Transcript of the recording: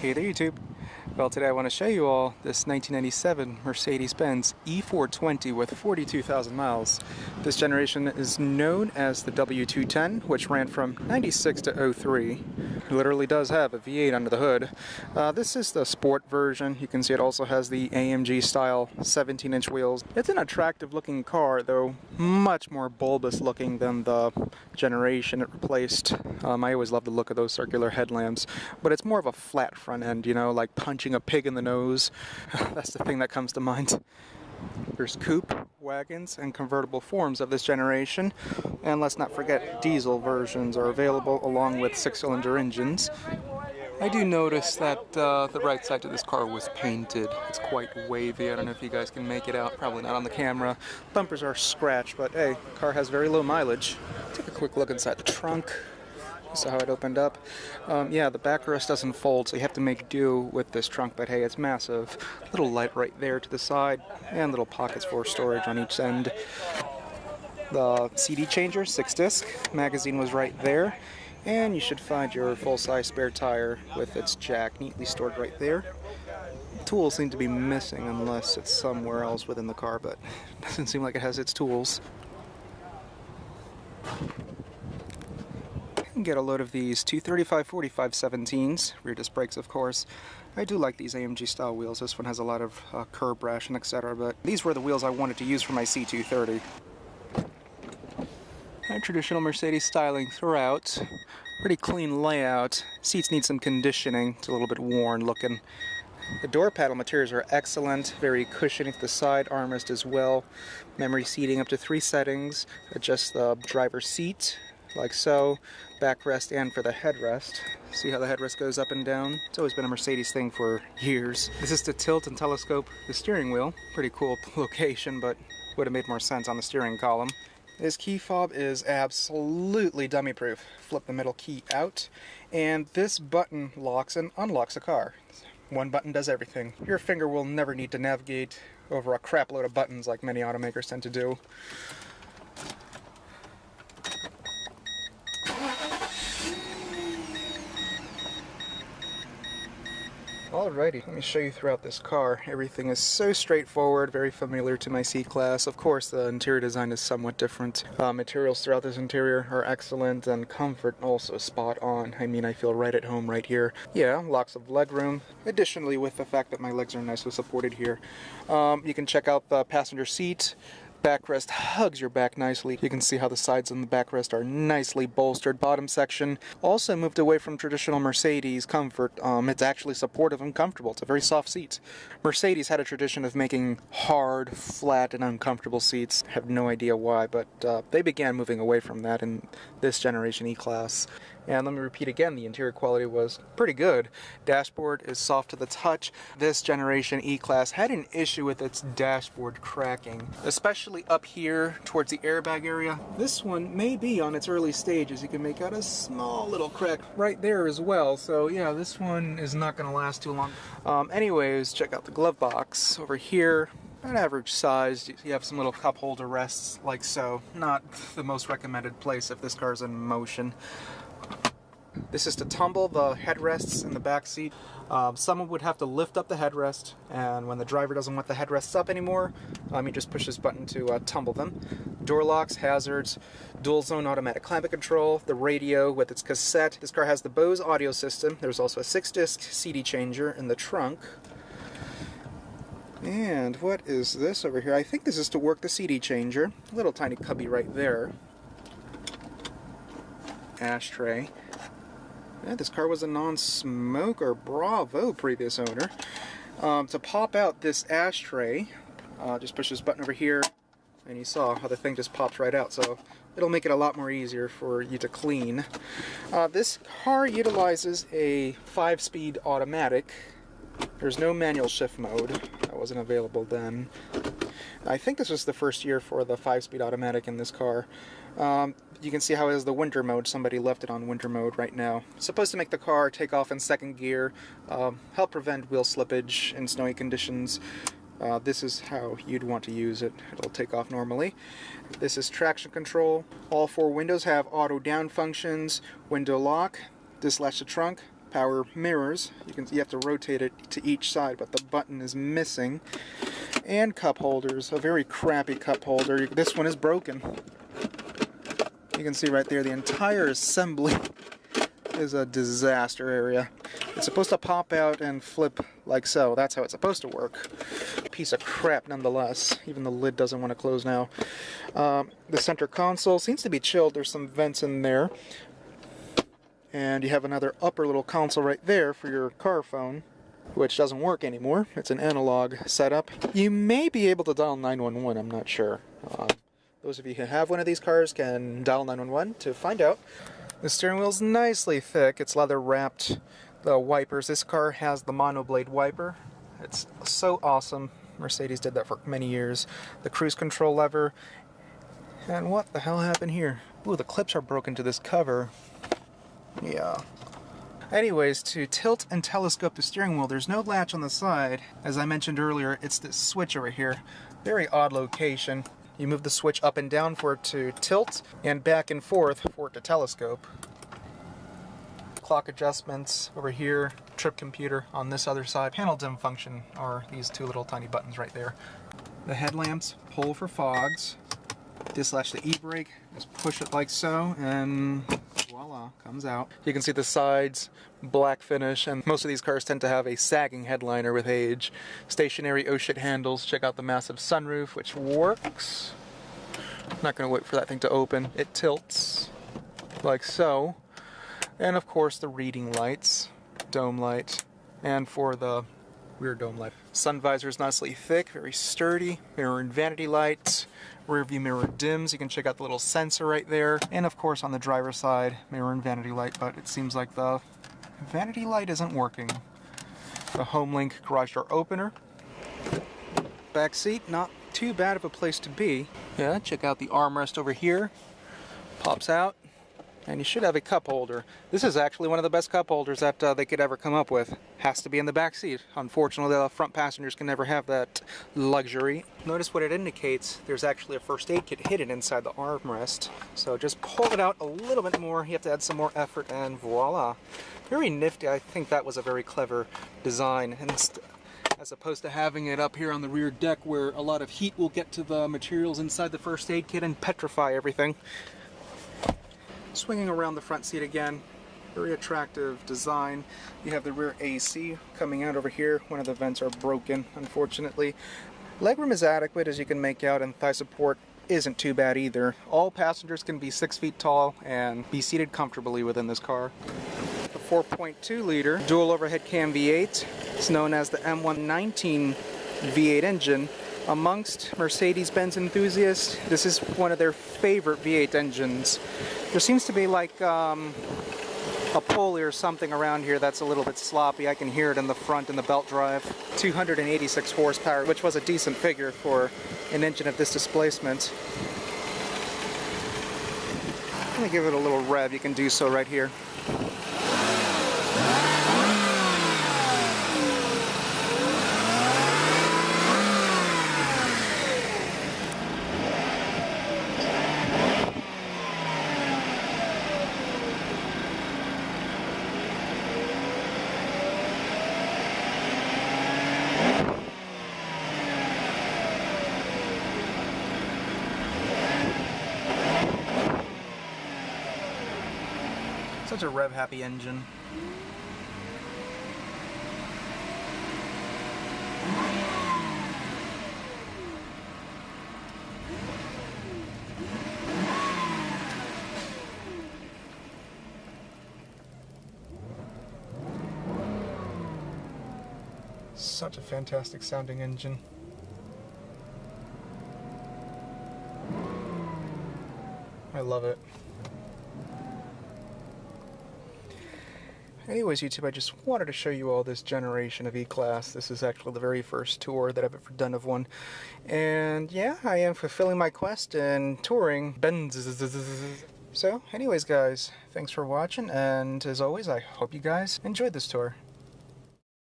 Hey there YouTube. Well, today I want to show you all this 1997 Mercedes-Benz E420 with 42,000 miles. This generation is known as the W210, which ran from 96 to 03. It literally does have a V8 under the hood. This is the sport version. You can see it also has the AMG style 17-inch wheels. It's an attractive looking car, though much more bulbous looking than the generation it replaced. I always love the look of those circular headlamps, but it's more of a flat front end, you know, like punching a pig in the nose. That's the thing that comes to mind. There's coupe, wagons, and convertible forms of this generation, and let's not forget diesel versions are available along with 6-cylinder engines. I do notice that the right side of this car was painted. It's quite wavy. I don't know if you guys can make it out. Probably not on the camera. Bumpers are scratched, but hey, the car has very low mileage. Take a quick look inside the trunk. So how it opened up. Yeah, the backrest doesn't fold, so you have to make do with this trunk, but hey, it's massive. Little light right there to the side, and little pockets for storage on each end. The CD changer, 6-disc, magazine was right there, and you should find your full-size spare tire with its jack neatly stored right there. Tools seem to be missing unless it's somewhere else within the car, but it doesn't seem like it has its tools. Get a load of these 235/45 17s, rear disc brakes of course. I do like these AMG style wheels. This one has a lot of curb rash and etc., but these were the wheels I wanted to use for my C230. And traditional Mercedes styling throughout. Pretty clean layout. Seats need some conditioning. It's a little bit worn looking. The door panel materials are excellent, very cushiony to the side, armrest as well. Memory seating up to 3 settings. Adjust the driver's seat like so, backrest and for the headrest. See how the headrest goes up and down? It's always been a Mercedes thing for years. This is to tilt and telescope the steering wheel. Pretty cool location, but would have made more sense on the steering column. This key fob is absolutely dummy proof. Flip the middle key out, and this button locks and unlocks the car. One button does everything. Your finger will never need to navigate over a crap load of buttons like many automakers tend to do. Alrighty, let me show you throughout this car. Everything is so straightforward, very familiar to my C-Class. Of course, the interior design is somewhat different. Materials throughout this interior are excellent, and comfort also spot on. I mean, I feel right at home right here. Yeah, lots of legroom. Additionally, with the fact that my legs are nicely supported here. You can check out the passenger seat. Backrest hugs your back nicely. You can see how the sides on the backrest are nicely bolstered. Bottom section also moved away from traditional Mercedes comfort. It's actually supportive and comfortable. It's a very soft seat. Mercedes had a tradition of making hard, flat, and uncomfortable seats. I have no idea why, but they began moving away from that in this generation E-Class. And let me repeat again, the interior quality was pretty good. Dashboard is soft to the touch. This generation E-Class had an issue with its dashboard cracking, especially up here towards the airbag area. This one may be on its early stages. You can make out a small little crack right there as well. So yeah, this one is not going to last too long. Anyways, check out the glove box over here. An average size. You have some little cup holder rests like so. Not the most recommended place if this car is in motion. This is to tumble the headrests in the back seat. Someone would have to lift up the headrest, and when the driver doesn't want the headrests up anymore, he just pushes this button to tumble them. Door locks, hazards, dual zone automatic climate control, the radio with its cassette. This car has the Bose audio system. There's also a 6-disc CD changer in the trunk. And what is this over here? I think this is to work the CD changer. A little tiny cubby right there. Ashtray. Yeah, this car was a non-smoker, bravo, previous owner. To pop out this ashtray, just push this button over here, and you saw how the thing just pops right out, so it'll make it a lot more easier for you to clean. This car utilizes a 5-speed automatic. There's no manual shift mode. That wasn't available then. I think this was the first year for the 5-speed automatic in this car. You can see how it has the winter mode. Somebody left it on winter mode right now. It's supposed to make the car take off in 2nd gear, help prevent wheel slippage in snowy conditions. This is how you'd want to use it. It'll take off normally. This is traction control. All 4 windows have auto down functions, window lock, this latch the trunk, power mirrors. You have to rotate it to each side, but the button is missing. And cup holders, a very crappy cup holder. This one is broken. You can see right there the entire assembly is a disaster area. It's supposed to pop out and flip like so. That's how it's supposed to work. Piece of crap nonetheless. Even the lid doesn't want to close now. The center console seems to be chilled. There's some vents in there. And you have another upper little console right there for your car phone, which doesn't work anymore. It's an analog setup. You may be able to dial 911, I'm not sure. Those of you who have one of these cars can dial 911 to find out. The steering wheel's nicely thick. It's leather wrapped. The wipers, this car has the monoblade wiper. It's so awesome. Mercedes did that for many years. The cruise control lever. And what the hell happened here? Ooh, the clips are broken to this cover. Yeah. Anyways, to tilt and telescope the steering wheel, there's no latch on the side. As I mentioned earlier, it's this switch over here. Very odd location. You move the switch up and down for it to tilt, and back and forth for it to telescope. Clock adjustments over here, trip computer on this other side. Panel dim function are these two little tiny buttons right there. The headlamps, pull for fogs. Dislodge the e-brake, just push it like so, and voila, comes out. You can see the sides, black finish, and most of these cars tend to have a sagging headliner with age. Stationary oh shit handles. Check out the massive sunroof, which works. I'm not going to wait for that thing to open. It tilts like so. And of course the reading lights, dome light, and for the rear dome light. Sun visor is nicely thick, very sturdy. Mirror and vanity light. Rear view mirror dims. You can check out the little sensor right there. And of course on the driver's side, mirror and vanity light, but it seems like the vanity light isn't working. The HomeLink garage door opener. Back seat, not too bad of a place to be. Yeah, check out the armrest over here. Pops out. And you should have a cup holder. This is actually one of the best cup holders that they could ever come up with. Has to be in the back seat. Unfortunately, the front passengers can never have that luxury. Notice what it indicates. There's actually a first aid kit hidden inside the armrest. So just pull it out a little bit more. You have to add some more effort, and voila. Very nifty. I think that was a very clever design. And as opposed to having it up here on the rear deck where a lot of heat will get to the materials inside the first aid kit and petrify everything. Swinging around the front seat again, very attractive design. You have the rear AC coming out over here. One of the vents are broken, unfortunately. Legroom is adequate, as you can make out, and thigh support isn't too bad either. All passengers can be 6 feet tall and be seated comfortably within this car. The 4.2 liter dual overhead cam V8. It's known as the M119 V8 engine. Amongst Mercedes-Benz enthusiasts, this is one of their favorite V8 engines. There seems to be like a pulley or something around here that's a little bit sloppy. I can hear it in the front in the belt drive. 286 horsepower, which was a decent figure for an engine of this displacement. Let me give it a little rev. You can do so right here. Such a rev-happy engine. Such a fantastic sounding engine. I love it. Anyways, YouTube, I just wanted to show you all this generation of E-Class. This is actually the very first tour that I've ever done of one. And yeah, I am fulfilling my quest in touring Benz. So, anyways, guys, thanks for watching, and as always, I hope you guys enjoyed this tour.